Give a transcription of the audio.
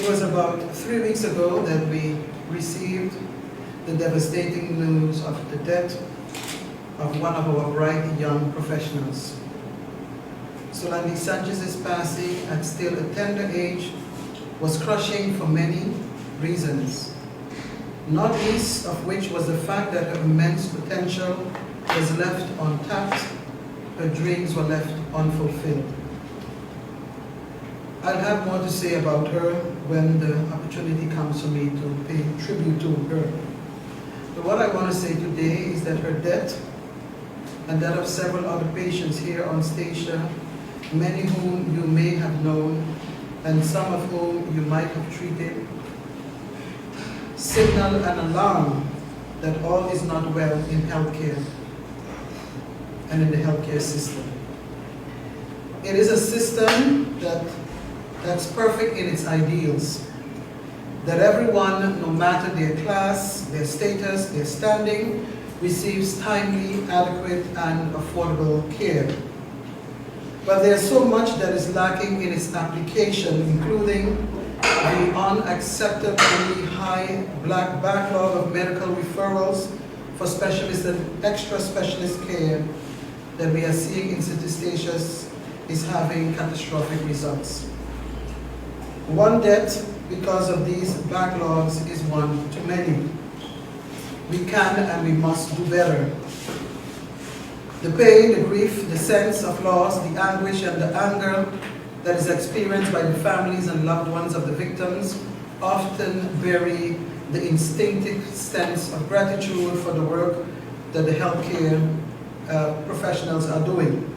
It was about 3 weeks ago that we received the devastating news of the death of one of our bright young professionals. Solandi Sanchez's passing at still a tender age was crushing for many reasons, not least of which was the fact that her immense potential was left untapped, her dreams were left unfulfilled. I'll have more to say about her when the opportunity comes for me to pay tribute to her. But what I want to say today is that her death and that of several other patients here on Statia, many whom you may have known and some of whom you might have treated, signal an alarm that all is not well in healthcare and in the healthcare system. It is a system that's perfect in its ideals, that everyone, no matter their class, their status, their standing, receives timely, adequate, and affordable care. But there's so much that is lacking in its application, including the unacceptably high backlog of medical referrals for specialist and extra specialist care that we are seeing in City Statius is having catastrophic results. One death because of these backlogs is one too many. We can and we must do better. The pain, the grief, the sense of loss, the anguish and the anger that is experienced by the families and loved ones of the victims often bury the instinctive sense of gratitude for the work that the healthcare professionals are doing.